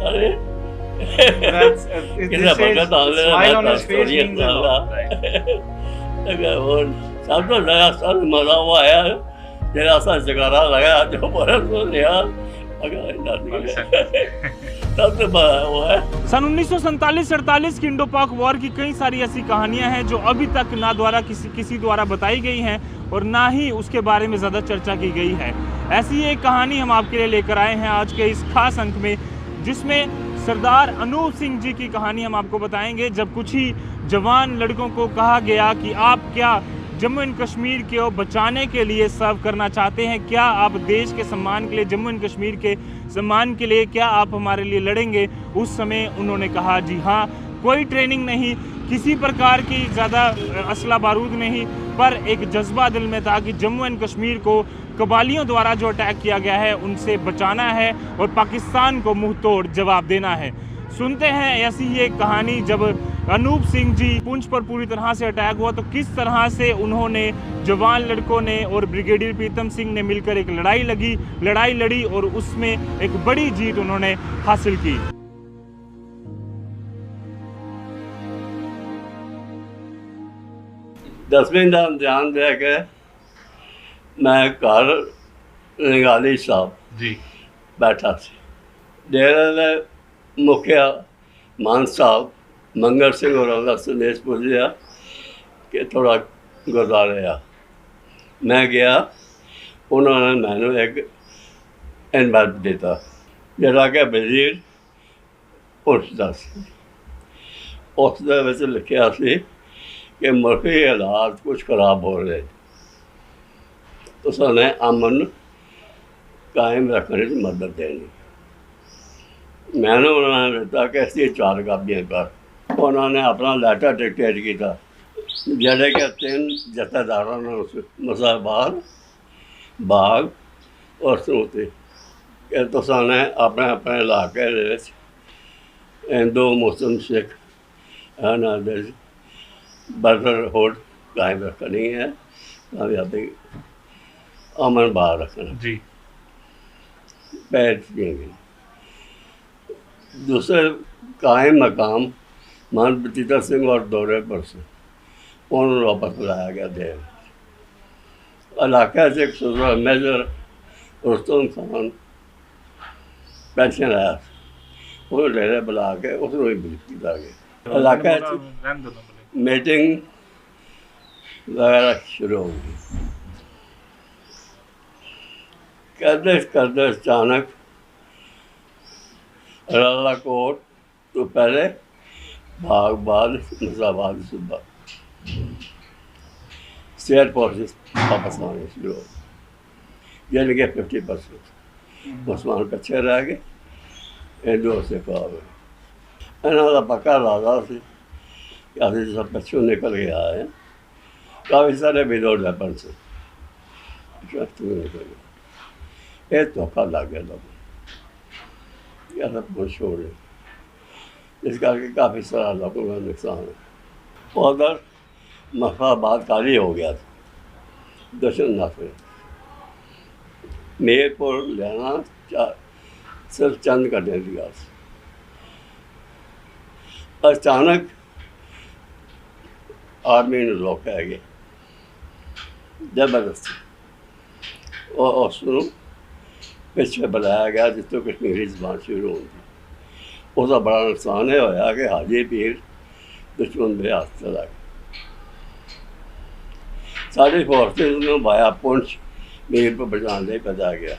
अरे This says, smile on his face means a lot, right? और सब तो लगा सब मजा हुआ आया तेरा सा जगारा लगा जो बड़ा तो लिया तब तो हुआ है। सन 1947-48 की इंडो पाक वॉर की कई सारी ऐसी कहानियां हैं जो अभी तक ना द्वारा किसी द्वारा बताई गई हैं और ना ही उसके बारे में ज़्यादा चर्चा की गई है। ऐसी एक कहानी हम आपके लिए लेकर आए हैं आज के इस खास अंक में, जिसमें सरदार अनूप सिंह जी की कहानी हम आपको बताएंगे। जब कुछ ही जवान लड़कों को कहा गया कि आप क्या जम्मू एंड कश्मीर को बचाने के लिए सर्व करना चाहते हैं, क्या आप देश के सम्मान के लिए, जम्मू एंड कश्मीर के सम्मान के लिए क्या आप हमारे लिए लड़ेंगे, उस समय उन्होंने कहा जी हाँ। कोई ट्रेनिंग नहीं, किसी प्रकार की ज़्यादा असला बारूद नहीं, पर एक जज्बा दिल में था कि जम्मू एंड कश्मीर को कबालियों द्वारा जो अटैक किया गया है उनसे बचाना है और पाकिस्तान को मुंह तोड़ जवाब देना है। सुनते हैं ऐसी ही एक कहानी, जब अनूप सिंह जी पुंछ पर पूरी तरह से अटैक हुआ तो किस तरह से उन्होंने, जवान लड़कों ने और ब्रिगेडियर प्रीतम सिंह ने मिलकर एक लड़ाई लड़ी और उसमें एक बड़ी जीत उन्होंने हासिल की। 10वीं ਦਾ ਇਮਤਿਹਾਨ ਦੇ ਕੇ ਮੈਂ ਘਰ ਨਿਗਾਲੀ ਸਾਹਿਬ जी ਬੈਠਾ ਸੀ। ਡੇਰੇ ਦੇ ਮੁਖੀਆ ਮਾਨ ਸਾਹਿਬ ਮੰਗਲ ਸਿੰਘ ਹੋਰਾਂ ਦਾ ਸੰਦੇਸ਼ ਪੁੱਜਿਆ ਕਿ ਥੋੜਾ ਗੁਰਦੁਆਰੇ ਆ। ਮੈਂ ਗਿਆ, ਉਹਨਾਂ ਨੇ ਮੈਨੂੰ ਇੱਕ ਇਨਵਾਈਟ ਦਿੱਤਾ ਜਿਹੜਾ ਕਿ ਵਜ਼ੀਰ ਪੁੱਛਦਾ ਸੀ। ਉਸ ਦੇ ਵਿੱਚ ਲਿਖਿਆ ਸੀ कि मुल्की हालात कुछ ख़राब हो रहे, तो उसने अमन कायम रखने की मदद देनी। मैंने उन्होंने दिता कि ऐसी 4 कापियाँ कर। उन्होंने अपना लैटर डिक्टेट किया ਜਿਹੜੇ कि 3 जत्थेदारों ने उस मुसाबार बाग और सनूती कि तुसाने अपने अपने इलाके हिंदू मुस्लिम सिख ना बरकरार कायम रखनी है, कामयाबी अमन बाहर रखना जी। पैर देंगे। दूसरे कायम मकाम मान बतीता सिंह और दौरे पर से उन्होंने वापस बुलाया गया देव इलाके से। एक सूबा मेजर रुस्तम खान पेंशन आया, वो डेरे बुला के उसने भी किया गया। इलाके मीटिंग वगैरह शुरू होगी। करते अचानक रालाकोट तो पहले बागबाद मुसाबाद सूबा स्टेट फोर्सेस वापस आने शुरू हो, यानी कि 50% मुसलमान पीछे रह गए, हिंदुओं से कहा गए। इन्हों का पक्का इरादा से काफ़ी सब बच्चों निकल गया है, काफ़ी सारे विरोध वेपन से निकल गए। ये धोखा लग गया लोगों या सब कुछ छोड़ रहे, इस करके काफ़ी सारा लोगों का नुकसान है। उधर मफाबाद खाली हो गया था, दर्शन नाफे मीरपुर लेना सिर्फ चंद करने दिया। अचानक आर्मी ने रोका है जबरदस्ती, और उसको पिछले बुलाया गया जिसको कश्मीरी जबान शुरू होती। उसका बड़ा नुकसान है होया कि हाजी पीर दुश्मन के हाथ चला गया। सारी फोर्सेस ने वाया पुंछ मीर पर बचाने पता गया।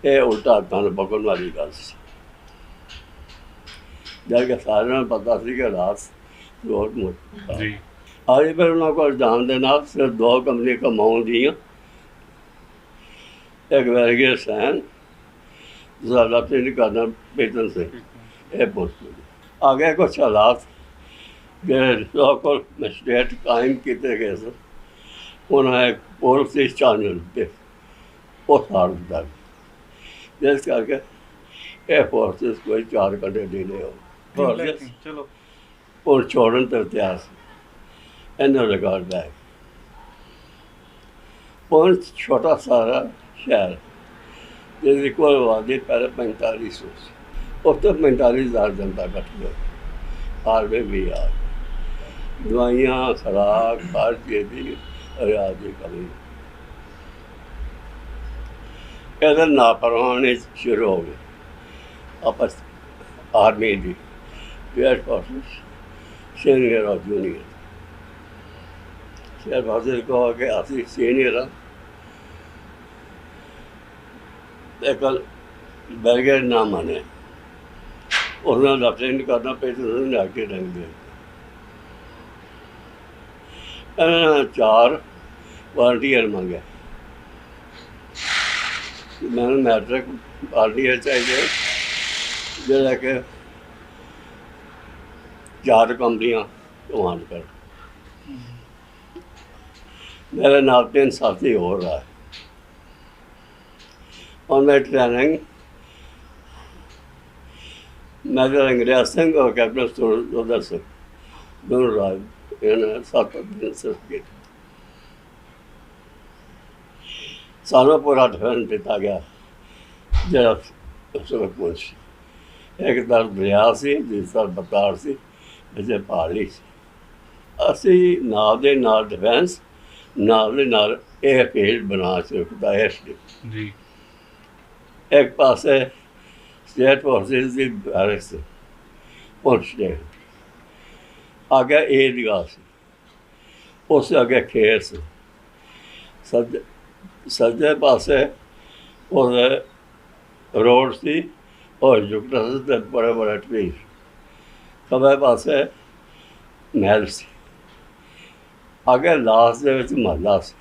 ये उल्टा हथों पकड़ वाली गल सी, जबकि सारे पता सी कि रात बहुत मुश्किल। आज फिर उन्होंने को जान देना सिर्फ 2 कंपनी कमाऊँ दी, एक वैरगियर सैन, दूसरा नहीं करना बेतन से। ये पहुँच आगे कुछ हालात लोकल मजिस्ट्रेट कायम किए गए थे, उन्होंने पुलिस चानल पे उस हार दिता, जिस करके ये फोर्सेस कोई 4 घंटे डिले हो फोर्सेस चलो और छोड़न तो तैयार से इन्हें रिकॉर्ड बैग। पुंछ छोटा सारा शहर जिसकी कुल आबादी पहले 4500 सी, उस तो 45,000 जनता इकट्ठी हो आर्मी भी आ दवाइयाँ खुराक हर चीज़ की इलाज की कमी इधर नापरवानी शुरू हो गई आपस आर्मी की एयर फोर्स सीनियर और जूनियर एयर फोर्स को कि असी सीनियर हाँ एक बैरिकेड ना माने उन्होंने अटेंड करना पे तो उन्होंने आगे रंग दिया 4 वॉलंटियर मंगे मैंने मैट्रिक वॉलंटियर चाहिए जोड़ा कि 4 कंपनियां कमांड कर मेरे नाल 3 साथी हो रहा है और मैं ट्रेनिंग मेजर अंग्रेज सिंह और कैप्टन सुरदर सिंह दोनों राज इन्होंने 7 दिन सर्टिफिकेट सालों पूरा डिफेंस दिता गया जरा उस वक्त पहुंची एक तरफ दरिया से जिस तरफ बताड़ से वैसे पहाड़ी से असी नाल दे नाल डिफेंस नाल दे नाल एक फील्ड बना चुका है जी एक पासे स्टेट फोर्सेस की बैरक्स पहुंचते आगे ईदगाह से उससे आगे खेर से सज्जे पासे और रोड सी और जुगटा से बड़े बड़े ट्री खब्बे पासे महल सी आगे लास्ट दे विच महला सी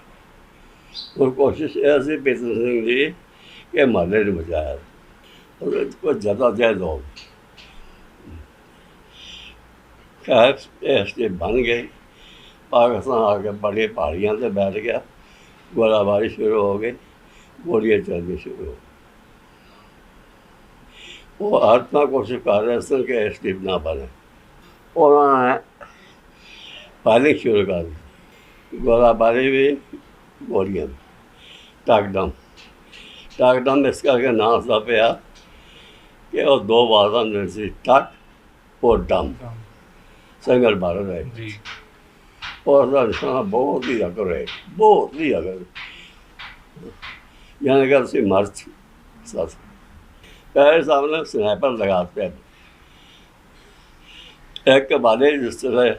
और कोशिश यह सी पितर सिंह जी कि महले ने बचाया और कोई ज़्यादा जैद हो खैर स्टेट बन गई पाकिस्तान आके बड़ी पहाड़ियाँ से बैठ गया गोलाबारी शुरू हो गई गोलियाँ चलनी शुरू हो गई वो आत्मा कोशिश कर रहे थे कि स्टेट ना बने उन्होंने फायरिंग शुरू कर दी गोलाबारी भी गोलियाँ भी टाकदम इस करके नाम सा पिया कि वो 2 बार सी टक और डम संगल मार रहे जी और उसका निशाना बहुत ही अगर है बहुत ही अगर यानी कि उसी मर्च पैर सामने स्नैपर लगाते हैं एक के बाद जिस तरह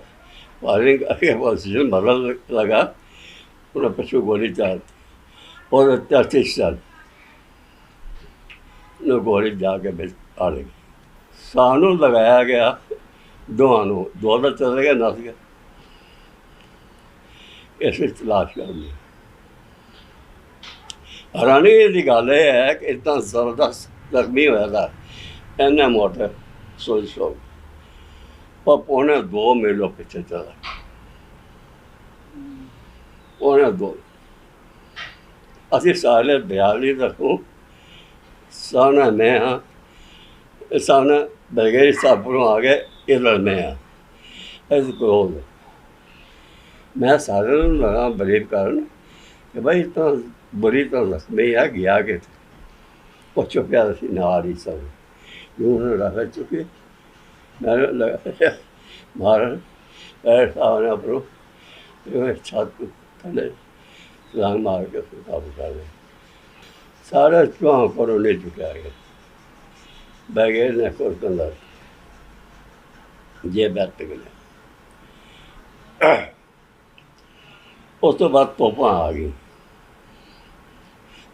फायरिंग करके पोजिशन बदल लगा उन्हें पीछू गोली चलती और 33 चल गोली जाके आ गई सानू लगाया गया दोनों दो तो चले गए नस गए इस तलाश कर ली हैरानी की गल यह है कि इतना जबरदस्त जख्मी होया था इन्ने मोटे सोच हो और 1.25 मील पीछे चला 1.25 असी सारे 42 रखूँ सामने मैं हाँ सामने बलगेरी साहपुरों आ गए इधर मैं हाँ ऐसे क्रोध मैं सारे लगा बिलीव करन कि भाई इतना बुरी तरह जख्मी है गया कि वो चुपया नाल ही सब यूं रख चुके मैंने लगा मारन पैर सामने अपनों छत थले लांग मार के काबू कर लिया सारे चुहा पर नहीं चुका गया बैगे ने कुछ अंदर जे बैठ गए उस तो बाद तोपा आ गई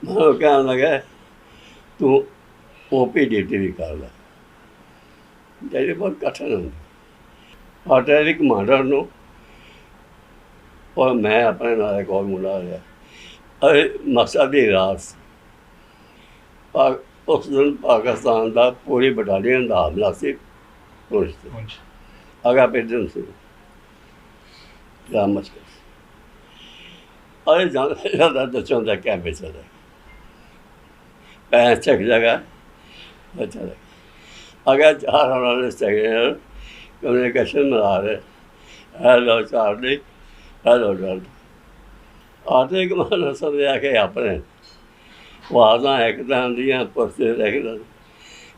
मैं कहने लगा तू OPDT भी कर ला ਜਿਹੜੀ बहुत कठिन होंगी आर्टिलरी कमांडर ਨੂੰ और मैं अपने नाल एक और मुंडा लिया अरे मकसद ही रात उस दिन पाकिस्तान का पूरी बटालियन का हमला से आगे पेजन से मुश्किल अरे ज़्यादा दसों का क्या बेचा है पैंच चक जगह बचा लगा अगर 4 हमारे सेक्रेटरी कम्युनिकेशन में आ रहे हेलो चार्ली हेलो डॉल्ड आते कि मैंने समझा कि अपने आवाज़ां एकदम दियां पुरसे देखदा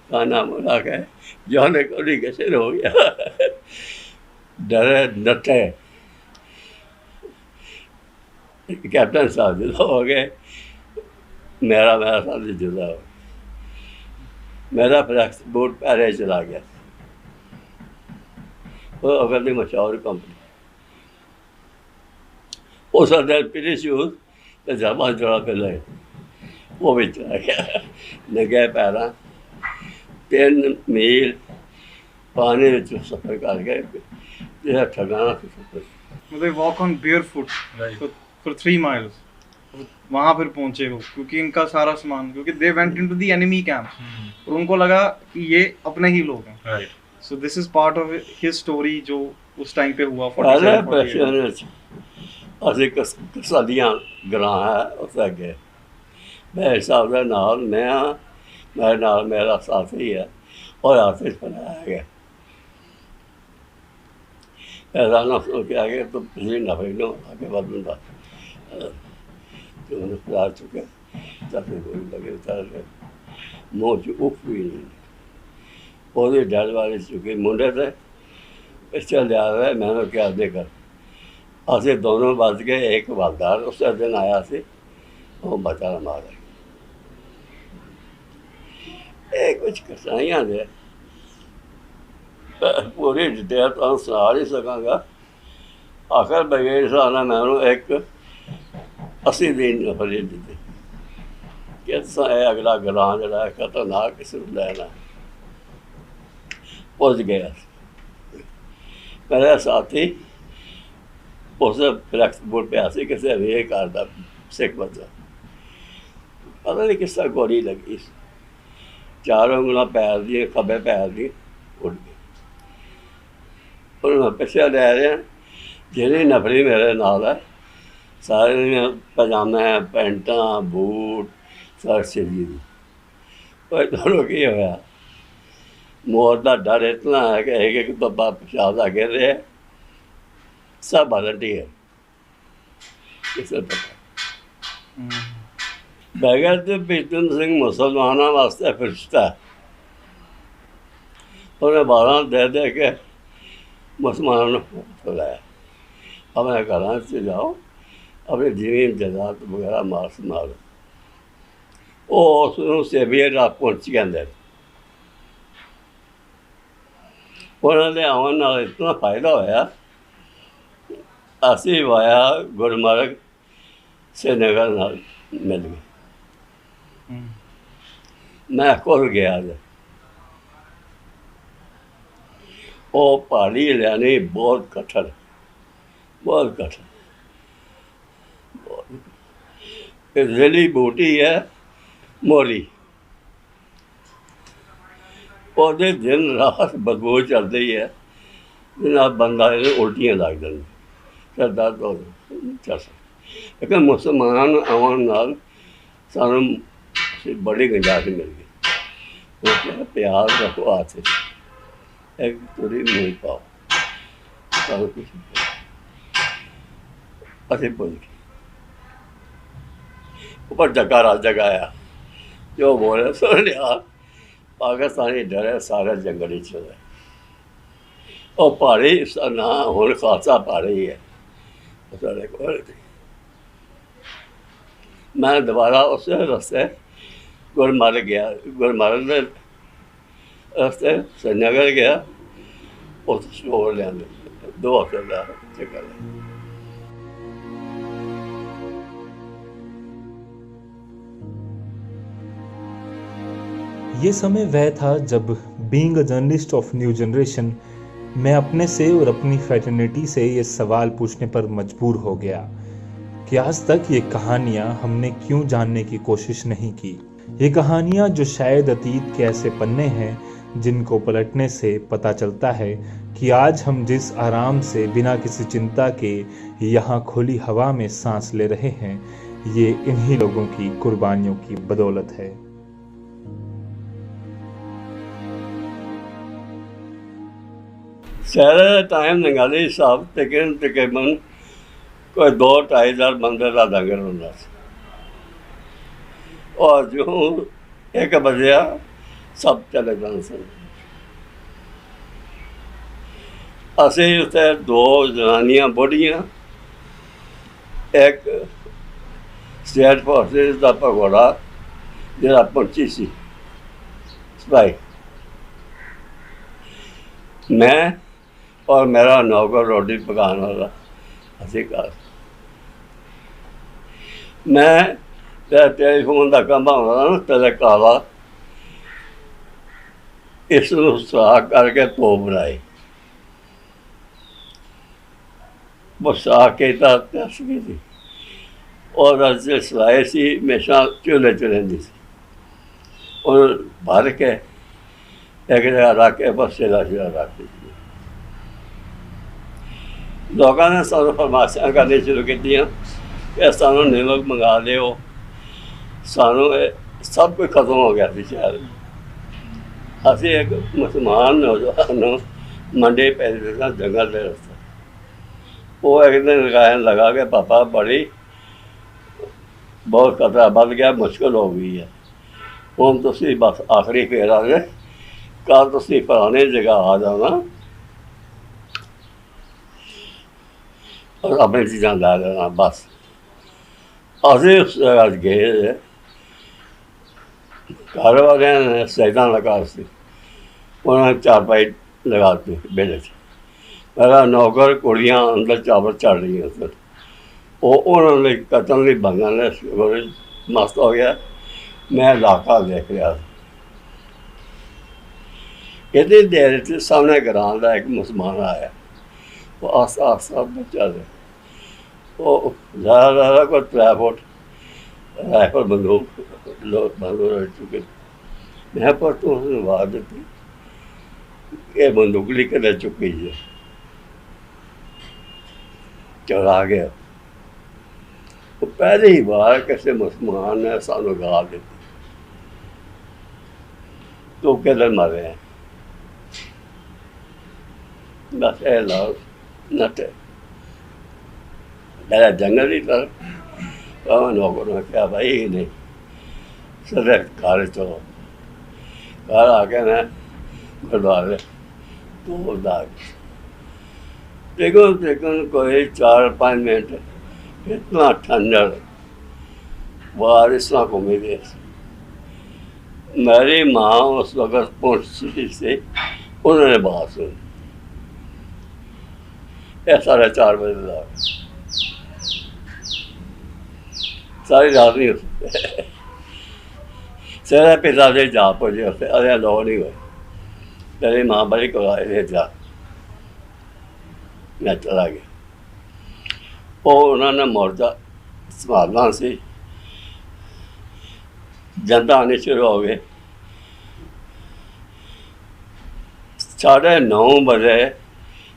खाना मुड़ा के जाने को नहीं कैसे हो गया डरे नटे कैप्टन साहब जुदा हो गए, मेरा साथी जुदा हो गया, मेरा फ्लैक्स बोट पहले चला गया। वो अगर नहीं मशहूर कंपनी उस दिन पीली शूज तो जामा जोड़ा पहले वो भी चला गया। नंगे पैर 3 मील पानी में सफ़र कर गए, यह ठगाना सफ़र। they walk on barefoot for 3 miles. वहाँ फिर पहुँचे वो, क्योंकि इनका सारा सामान, क्योंकि they went into the enemy camp और उनको लगा कि ये अपने ही लोग हैं। So this is part of his story जो उस टाइम पे हुआ। पहले पैसे ਅਸੀਂ ਕਸਾਲੀਆਂ ਗਰਾਂ ਹੈ ਉਸ ਅੱਗੇ ਮੇਰੇ ਹਿਸਾਬ ਦੇ ਨਾਲ ਮੈਂ ਮੇਰੇ ਨਾਲ ਮੇਰਾ ਸਾਥੀ ਹੈ और हाथ से बनाया गया। ऐसा ना सोच के आगे तो पिछले नफे लो आगे बढ़ूंगा जो उन्हें प्यार चुके चाहते कोई लगे उतार गए मुँह च उफ भी नहीं और डर वाले चुके मुंडे थे पिछले लिया है मैंने क्या देकर असें दोनों बच गए। एक हवलदार उस दिन आया से वो बचा मारा। ये कुछ कसाइयाँ दे पूरी डिटेल तो सुना नहीं सकांगा। आखिर ब्रिगेड साहब ने मैनू एक 80 दिन नफरी दी कि अगला ग्रां जरा खतरनाक किसी को लेना पहुँच गया। मेरा साथी उस फ्लैक्स बोर्ड पे आसे किसी अभी करता सिख बच्चा पता नहीं किस तरह गोली लगी 4 उंगलों पैर दी खब्बे पैर दी उड़ गई। और पिछले ले रहे हैं जिन्हें नफरी मेरे नाल है सारे पजामे पैंटा बूट सारे सिली दी और दोनों की होया मौत का डर इतना है कि एक बब्बा पेशाब का गिर रहे सब वॉलंटियर किसे पता। भगत प्रीतम सिंह मुसलमानों वास्ते फरिश्ता है। उन्हें 12 दे के मुसलमानों को बुलाया अपने घर से जाओ अपनी जमीन जायदाद वगैरह मारो वो उसनों सेवियर आप पहुँच गए। उन्होंने आवन नाल इतना फायदा होया असी वाया गुलमर्ग श्रीनगर नाल मिल गए। मैं खुल गया वो पहाड़ी लियानी बहुत कठिन जली बूटी है मोरी और दिन रात बदबू चलती है बिना बंदा उल्टियाँ लग जाए सर दर्द हो चल सकता। लेकिन मुसलमान आवन नाल सानू बड़ी गुंजाइश मिल गई। वो क्या प्यार रखो हाथ एक तुरी मुँह पाओ सानू कुछ असी भुल गए। ऊपर जगह जगाया जो बोले सुन लिया पाकिस्तानी डरे सारे जंगली चले और पहाड़ी इसका ना हूँ खासा पहाड़ी है सारे को। मैं दोबारा उस रस्ते गुलमर्ग गया गुलमर्ग के रस्ते श्रीनगर गया उस शोर लिया 2 हफ्ते का चक्कर। ये समय वह था जब being a journalist of new generation मैं अपने से और अपनी फ्रेटर्निटी से ये सवाल पूछने पर मजबूर हो गया कि आज तक ये कहानियाँ हमने क्यों जानने की कोशिश नहीं की। ये कहानियाँ जो शायद अतीत के ऐसे पन्ने हैं जिनको पलटने से पता चलता है कि आज हम जिस आराम से बिना किसी चिंता के यहाँ खुली हवा में सांस ले रहे हैं ये इन्हीं लोगों की कुर्बानियों की बदौलत है। शहर टाइम नंगाली साहब तकरीबन कोई 2-2.5 हज़ार बंदे का लंगर होंगे और जो 1 बजे सब चले जाने सन। ਅਸੀਂ ਉੱਥੇ 2 ਜਨਾਨੀਆਂ ਬੁੱਢੀਆਂ, ਇੱਕ ਸਟੇਟ ਫੋਰਸਿਸ ਦਾ ਭਗੌੜਾ ਜਿਹੜਾ ਪੰਛੀ ਸੀ ਸਿਪਾਹੀ, ਮੈਂ और मेरा नौकर रोटी पकाने वाला। ਅਸੀਂ ਘਰ ਮੈਂ ਟੈਲੀਫੋਨ ਦਾ ਕੰਮ ਆਉਂਦਾ ਨਾ ਤੇਰੇ ਕਾਲਾ, ਇਸ ਨੂੰ ਸਾਕ ਕਰਕੇ ਧੋ ਬਣਾਈ, ਬਸਾ ਕੇ ਤਾਂ ਤਸ ਗਈ ਸੀ। और जो सिलाई सी हमेशा चूल्हे च रहिंदी सी, और भर के एक जगह रख के बस सिला रख दी। लोगों ने सानू फरमाइशां करनी शुरू की कि सानू नमक मंगा लियो, सानू सब कुछ खत्म हो गया थी शहर। असी एक मुसलमान नौजवान मंडी पैदल जंगल के रस्ते, वो एक दिन लगा के पापा बड़ी बहुत खतरा बढ़ गया, मुश्किल हो गई है, हम तुसी बस आखिरी फेरा है, कल तुसी पुरानी जगह आ जाना और अपनी चीज़ां लै लेना बस। असी उस जगह गए, घर वाले ने सैदा लगा सी, उन्होंने चारपाई लगाती बेले मेरा नौकर कुड़ियाँ अंदर चावल चढ़ रही हैं, वो उन्होंने कतल नहीं बनना मस्त हो गया। मैं इलाका देख रहा था, इतनी देर से सामने ग्रां का एक मुसलमान आया, वो आस्ता आस्ता बच्चा दे, वो ज़्यादा कोई 3 फुट राइफल बंदूक रह चुके। मैं पर तो उसने आवाज़ दी, ये बंदूक लेकर रह चुकी है, चला गया। वो पहले ही बार किसी मुसलमान ने सानू गाल दी, तो किधर मरे हैं बस ए लाओ नटे मेरा जंगल ही तरफ। नौकर ने क्या भाई नहीं सदे घर चलो, घर आके मैं गुरुद्वारे तो दाग देखो कोई 4-5 मिनट इतना ठंडा बारिश ना घूमी दे। मेरी माँ उस वक्त पहुँची से, उन्होंने बात सुनी, यह 4:30 बजे तक सारी रात नहीं होती। सेरा पिता से जा पहुँचे उससे, अरे लो नहीं हुए, तेरी माँ बड़ी को आए जा, मैं चला गया। और उन्होंने मोर्चा संभालना सी, जनता आनी शुरू हो गई। 9:30 बजे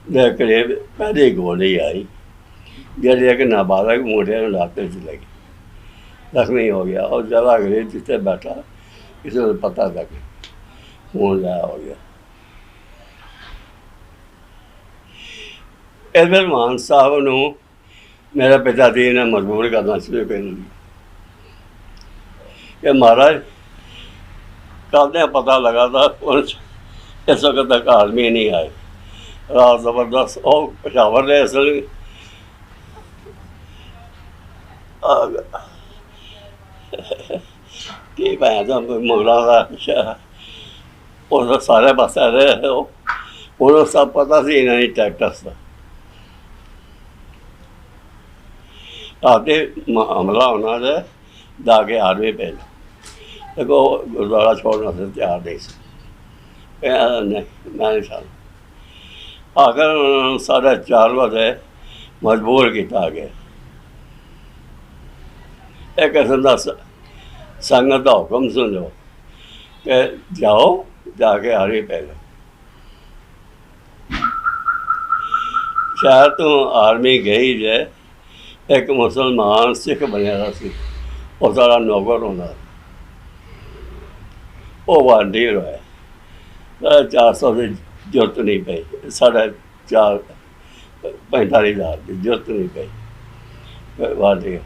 के करीब पहली गोली आई, जी एक नाबालग मुंडे लाते च लगी, जख्मी हो गया। और जरा गरीब जिससे बैठा किसी को पता लगे, खून ज़ाया हो गया। इधर मान साहब नूं मेरे पिता जी ने मजबूर करना शुरू कर दिया कि महाराज कल पता लगा था इस वक्त तक आदमी नहीं आए, रात जबरदस्त और पेशावर ने असल कि मुगलों का उस सारे पास रहे, उन्होंने सब पता सी इन्होंने टैक्टस का आते हमला होना है, जाके आर्मी पे देखो गुरुद्वारा छोड़ना से तैयार नहीं सी, नहीं मैं नहीं चाहता। आखिर उन्होंने 4:30 बजे मजबूर किया गया, एक किस्म का संगत का हुक्म सुनो कि जाओ जाके आर्मी पे शहर तो आर्मी गई जे, एक मुसलमान सिख बनया सी, और सारा नौकर होना, वो वालंटियर होया। 450 की जरूरत नहीं पई, 45,000 की जरूरत नहीं पई वालंटियर।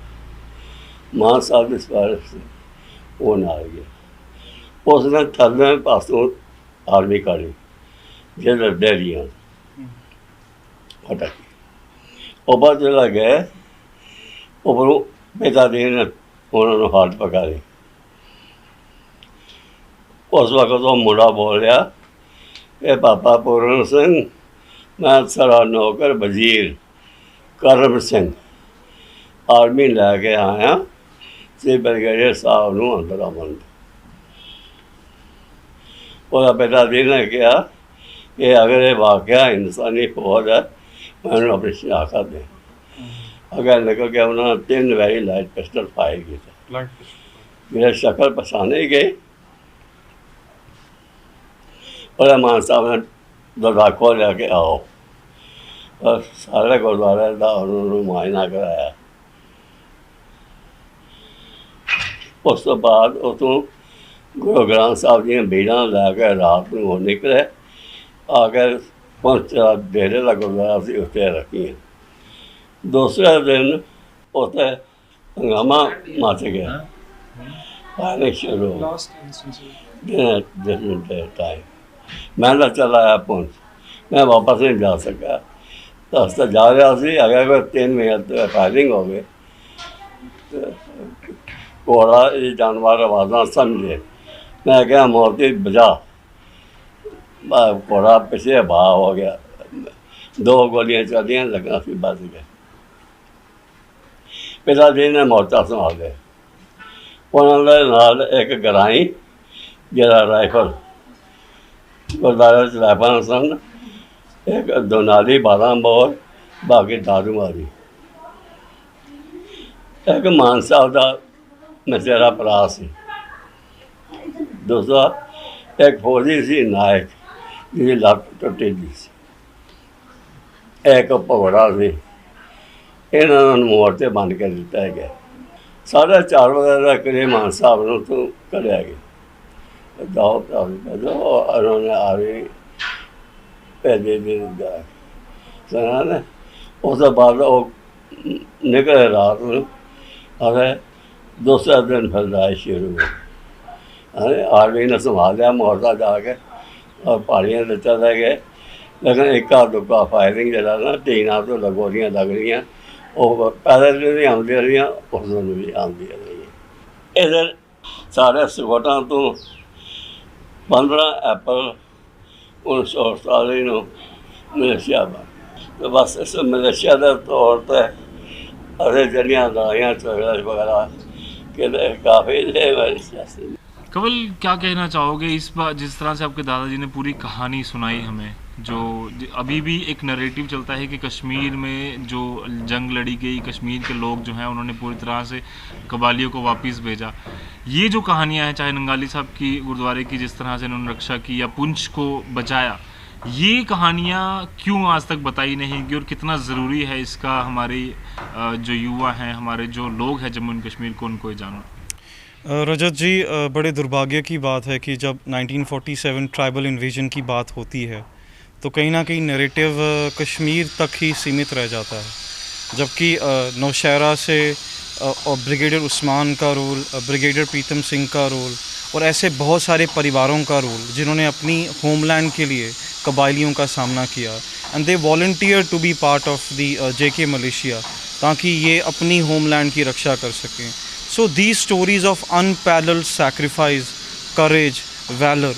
मां साहब की सिफारिश से ਉਹ ਨਾਲ ਗਿਆ। उसने थल्ले पासों आर्मी काढ़ी जिधर डेरियां फटकी ਉਹ ਬਾਅਦ ਜਿਹੜਾ ਗਏ ਉੱਪਰੋਂ ਪਿਤਾ ਜੀ ਨੇ ਉਹਨਾਂ ਨੂੰ ਹੱਥ ਪਕਾ ਲਈ। ਉਸ ਵਕਤ ਉਹ ਮੁੰਡਾ ਬੋਲ ਰਿਹਾ ਕਿ ਪਾਪਾ ਪੂਰਨ ਸਿੰਘ ਮੈਂ ਸਾਡਾ ਨੌਕਰ ਵਜ਼ੀਰ ਕਰਮ ਸਿੰਘ ਆਰਮੀ ਲੈ ਕੇ ਆਇਆ ਤੇ ਬ੍ਰਿਗੇਡੀਅਰ ਸਾਹਿਬ ਨੂੰ ਅੰਦਰ ਆਉਣ। ਉਹਦਾ ਪਿਤਾ ਜੀ ਨੇ ਕਿਹਾ ਕਿ ਅਗਰ ਇਹ ਵਾਕਿਆ ਇਨਸਾਨੀ ਫੌਜ ਹੈ ਮੈਨੂੰ ਆਪਣੀ ਸ਼ਨਾਖਤ ਦੇ। अगर निकल गया उन्होंने 3 वारी लाइट पिस्टल फायर की थे। मेरे शक्ल पछाने गए और मान साहब ने दरवाजा खोल के आओ और सारे गुरुद्वारे का उन्होंने मुआयना कराया। उस तो बाद उतों गुरु ग्रंथ साहब जी भीड़ा लैके रात को निकले आकर पहुँचा डेरे का गुरुद्वारा से उत्ते रखी। दूसरे दिन उत्ते हंगामा मच गया, फायरिंग शुरू हो टाइम। मैं तो चला आया पुंछ, मैं वापस नहीं जा सका। रास्ता जा रहा सी अगर कोई 3 मिनट फायरिंग हो गई घोड़ा ये जानवर आवाज़ा समझे। मैं क्या मोती बजा घोड़ा पिछले भाव हो गया। 2 गोलियां चलियां लगा सी बच गए। पिता जी ने मोर्चा संभाल लिया। उन्होंने नाल एक गराई जरा राइफल गुरुद्वारे च राइफल सन, एक दोनाली 12 बोर बाकी दारू मारी। एक मान साहब का मचेरा भरा सी, दूसरा एक फौजी सी नायक जिसकी लत्त टुटी दी सी, एक भगड़ा सी। इन्होंने मोर्चे बंद कर दिता है। 4:30 बजे करीब मान साहब ने तो कढ़िया गया जाओ उन्होंने आर्मी भेजे सुना ने। उस बाद वो निकले रात में अरे दूसरे दिन फिर लड़ाई शुरू हुई। आर्मी ने संभाल लिया मोर्चा जाके और पहाड़ियाँ से चले गए। लेकिन इक्का दुक्का फायरिंग जरा ना टीना तो गोलियां लग रही वो पैदल भी आती रही उस दिन भी आती रही। इधर सारे सकोटा तो 15 अप्रैल 1948 मलेशिया बन। तो बस इस मलेशिया के तौर पर अरे जलियाँ लड़ाइयाँ झगड़ा वगैरह के काफ़ी मलेशिया से। कवल क्या कहना चाहोगे इस बार जिस तरह से आपके दादाजी ने पूरी कहानी सुनाई हमें, जो अभी भी एक नरेटिव चलता है कि कश्मीर में जो जंग लड़ी गई, कश्मीर के लोग जो हैं उन्होंने पूरी तरह से कबालियों को वापस भेजा। ये जो कहानियां हैं, चाहे नंगाली साहब की गुरुद्वारे की जिस तरह से उन्होंने रक्षा की या पुंछ को बचाया, ये कहानियां क्यों आज तक बताई नहीं गई और कितना ज़रूरी है इसका हमारे जो युवा हैं, हमारे जो लोग हैं जम्मू एंड कश्मीर को, उनको जानना। रजत जी, बड़े दुर्भाग्य की बात है कि जब 1947 ट्राइबल इन्वेजन की बात होती है तो कहीं ना कहीं नैरेटिव कश्मीर तक ही सीमित रह जाता है, जबकि नौशहरा से और ब्रिगेडियर उस्मान का रोल, ब्रिगेडियर प्रीतम सिंह का रोल और ऐसे बहुत सारे परिवारों का रोल जिन्होंने अपनी होमलैंड के लिए कबायलियों का सामना किया and they volunteer to be part of the JK militia ताकि ये अपनी होमलैंड की रक्षा कर सकें। So these stories of unparalleled sacrifice, courage, valour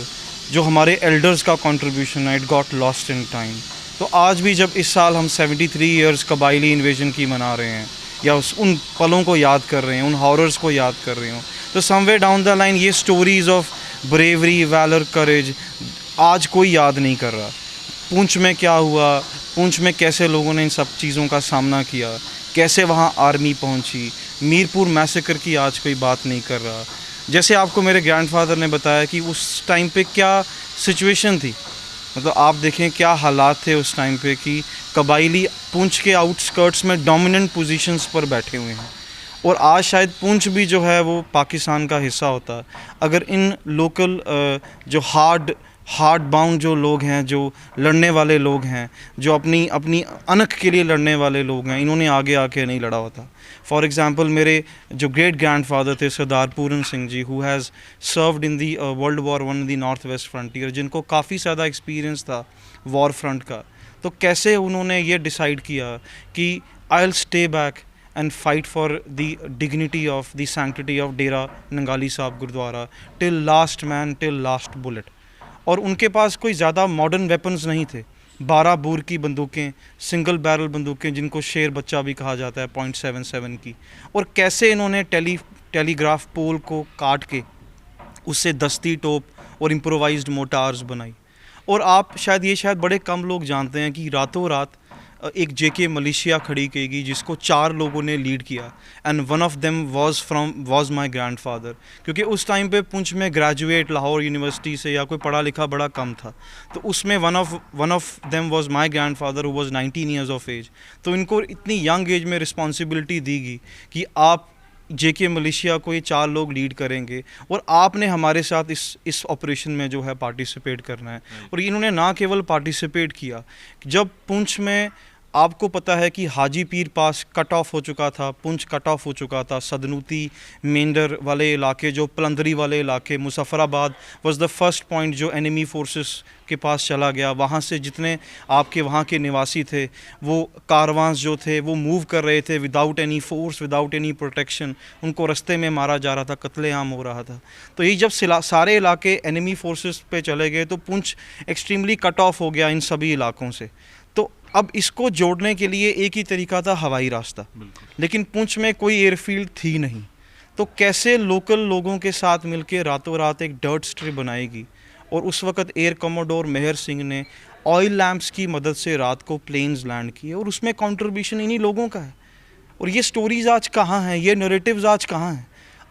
जो हमारे एल्डर्स का कंट्रीब्यूशन है, it got lost in time. तो आज भी जब इस साल हम 73 ईयर्स कबायली इन्वेजन की मना रहे हैं या उन पलों को याद कर रहे हैं, उन हॉरर्स को याद कर रहे हों, तो समवेयर डाउन द लाइन ये स्टोरीज़ ऑफ ब्रेवरी, वैलर, करेज आज कोई याद नहीं कर रहा। पुंछ में क्या हुआ, पुंछ में कैसे लोगों ने इन सब चीज़ों का सामना किया, कैसे वहाँ आर्मी पहुँची, मीरपुर मैसेकर की आज कोई बात नहीं कर रहा। जैसे आपको मेरे ग्रैंडफादर ने बताया कि उस टाइम पे क्या सिचुएशन थी, मतलब आप देखें क्या हालात थे उस टाइम पे कि कबायली पुंछ के आउटस्कर्ट्स में डोमिनेंट पोजीशंस पर बैठे हुए हैं और आज शायद पुंछ भी जो है वो पाकिस्तान का हिस्सा होता। अगर इन लोकल जो हार्ड हार्ड बाउंड जो लोग हैं, जो लड़ने वाले लोग हैं, जो अपनी अपनी अनख के लिए लड़ने वाले लोग हैं, इन्होंने आगे आके नहीं लड़ा होता। फॉर एग्ज़ाम्पल मेरे जो ग्रेट ग्रैंडफादर थे Sardar Puran Singh ji, who has served in the world war one the north west frontier, जिनको काफ़ी ज़्यादा एक्सपीरियंस था वॉर फ्रंट का। तो कैसे उन्होंने ये डिसाइड किया कि I will stay back and fight for the dignity of the sanctity of Dera Nangali Sahib Gurudwara till last man, till last bullet. और उनके पास कोई ज़्यादा मॉडर्न वेपन्स नहीं थे, 12 बोर की बंदूकें, सिंगल बैरल बंदूकें जिनको शेर बच्चा भी कहा जाता है, .77 की। और कैसे इन्होंने टेलीग्राफ पोल को काट के उससे दस्ती टोप और इम्प्रोवाइज्ड मोटार्स बनाई। और आप शायद बड़े कम लोग जानते हैं कि रातों रात एक जेके मलेशिया खड़ी की गई जिसको 4 लोगों ने लीड किया, and one of them was my grandfather. क्योंकि उस टाइम पे पुंछ में ग्रेजुएट लाहौर यूनिवर्सिटी से या कोई पढ़ा लिखा बड़ा कम था, तो उसमें one of them was my grandfather who was 19 years of age. तो इनको इतनी यंग एज में रिस्पॉन्सिबिलिटी दी गई कि आप जेके मलेशिया को ये 4 लोग लीड करेंगे और आपने हमारे साथ इस ऑपरेशन में जो है पार्टिसिपेट करना है। और इन्होंने ना केवल पार्टिसिपेट किया, जब पुंछ में आपको पता है कि हाजी पीर पास कट ऑफ हो चुका था, पुंछ कट ऑफ हो चुका था, सदनूती मेंढर वाले इलाके, जो पलंदरी वाले इलाके, Muzaffarabad was the first point जो एनिमी फोर्सेस के पास चला गया। वहाँ से जितने आपके वहाँ के निवासी थे, वो कारवांस जो थे वो मूव कर रहे थे without any force, without any protection, उनको रास्ते में मारा जा रहा था, कत्लेआम हो रहा था। तो ये जब सारे इलाके एनिमी फोर्सेस पे चले गए तो पुंछ एक्सट्रीमली कट ऑफ हो गया इन सभी इलाकों से। तो अब इसको जोड़ने के लिए एक ही तरीका था, हवाई रास्ता, लेकिन पुंछ में कोई एयरफील्ड थी नहीं। तो कैसे लोकल लोगों के साथ मिलकर रातों रात एक डर्ट स्ट्रिप बनाएगी। और उस वक्त एयर कमोडोर मेहर सिंह ने ऑयल लैंप्स की मदद से रात को प्लेन्स लैंड किए, और उसमें कंट्रीब्यूशन इन्हीं लोगों का है। और ये स्टोरीज़ आज कहाँ हैं, ये नैरेटिव्स आज कहाँ हैं?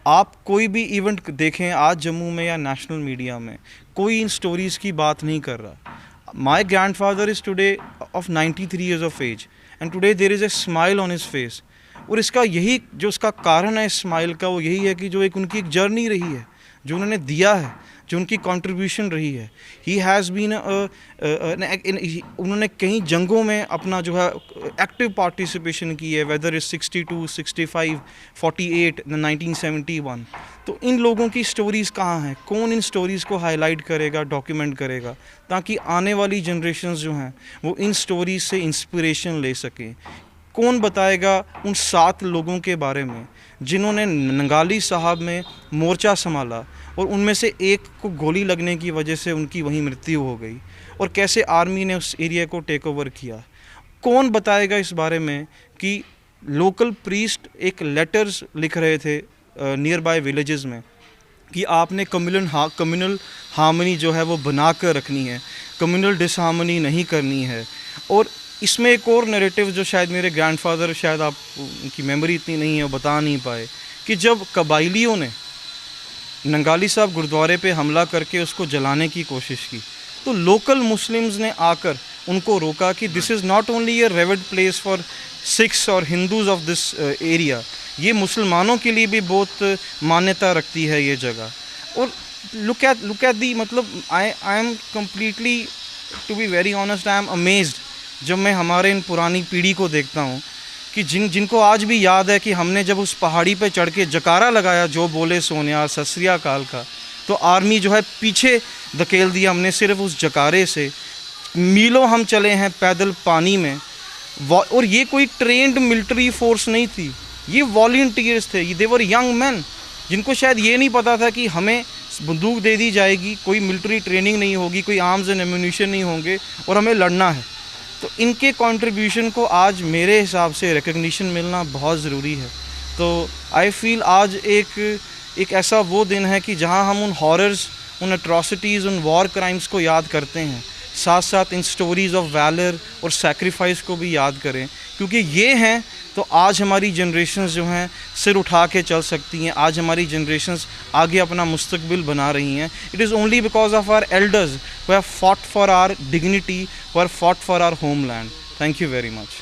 आप कोई भी इवेंट देखें आज जम्मू में या नेशनल मीडिया में, कोई इन स्टोरीज़ की बात नहीं कर रहा। My grandfather is today of 93 years of age, and today there is a smile on his face. और इसका यही जो इसका कारण है स्माइल का, वो यही है कि जो एक उनकी एक जर्नी रही है, जो उन्होंने दिया है, जो उनकी कंट्रीब्यूशन रही है। ही हैज़ बीन उन्होंने कई जंगों में अपना जो है एक्टिव पार्टिसिपेशन की है, वेदर इज़ 62, 65, 48, 1971। तो इन लोगों की स्टोरीज़ कहाँ हैं? कौन इन स्टोरीज़ को हाईलाइट करेगा, डॉक्यूमेंट करेगा, ताकि आने वाली जनरेशन्स जो हैं वो इन स्टोरीज़ से इंस्पिरेशन ले सकें? कौन बताएगा उन 7 लोगों के बारे में जिन्होंने नंगाली साहब में मोर्चा संभाला और उनमें से एक को गोली लगने की वजह से उनकी वहीं मृत्यु हो गई, और कैसे आर्मी ने उस एरिया को टेक ओवर किया? कौन बताएगा इस बारे में कि लोकल प्रीस्ट एक लेटर्स लिख रहे थे नियर बाय विलेजेस में कि आपने कम्युनल हार्मनी जो है वो बना कर रखनी है, कम्युनल डिसहार्मनी नहीं करनी है। और इसमें एक और नैरेटिव जो शायद मेरे ग्रैंडफादर, शायद आप उनकी मेमोरी इतनी नहीं है, वो बता नहीं पाए, कि जब कबाइलियों ने नंगाली साहब गुरुद्वारे पे हमला करके उसको जलाने की कोशिश की, तो लोकल मुस्लिम्स ने आकर उनको रोका कि this is not only A reward place for Sikhs और हिंदूज़ ऑफ दिस एरिया, ये मुसलमानों के लिए भी बहुत मान्यता रखती है ये जगह। और लुक एट दी, मतलब I am completely, to be very honest, I am amazed जब मैं हमारे इन पुरानी पीढ़ी को देखता हूँ कि जिनको आज भी याद है कि हमने जब उस पहाड़ी पे चढ़ के जकारा लगाया, जो बोले सोनिया सत श्री अकाल का, तो आर्मी जो है पीछे धकेल दिया हमने सिर्फ उस जकारे से। मीलों हम चले हैं पैदल पानी में, और ये कोई ट्रेंड मिलिट्री फोर्स नहीं थी, ये वॉलंटियर्स थे, दे वर यंग मैन जिनको शायद ये नहीं पता था कि हमें बंदूक दे दी जाएगी, कोई मिलिट्री ट्रेनिंग नहीं होगी, कोई आर्म्स एंड एम्यूनिशन नहीं होंगे, और हमें लड़ना है। तो इनके कंट्रीब्यूशन को आज मेरे हिसाब से रिकग्निशन मिलना बहुत ज़रूरी है। तो आई फील आज एक ऐसा वो दिन है कि जहां हम उन हॉरर्स, उन एट्रॉसिटीज़, उन वॉर क्राइम्स को याद करते हैं, साथ साथ इन स्टोरीज़ ऑफ वैलर और सैक्रिफाइस को भी याद करें, क्योंकि ये हैं तो आज हमारी जनरेशन्स जो हैं सिर उठा के चल सकती हैं। आज हमारी जनरेशन्स आगे अपना मुस्तकबिल बना रही हैं। It is only because of our elders who have fought for our dignity, who have fought for our homeland. Thank you very much.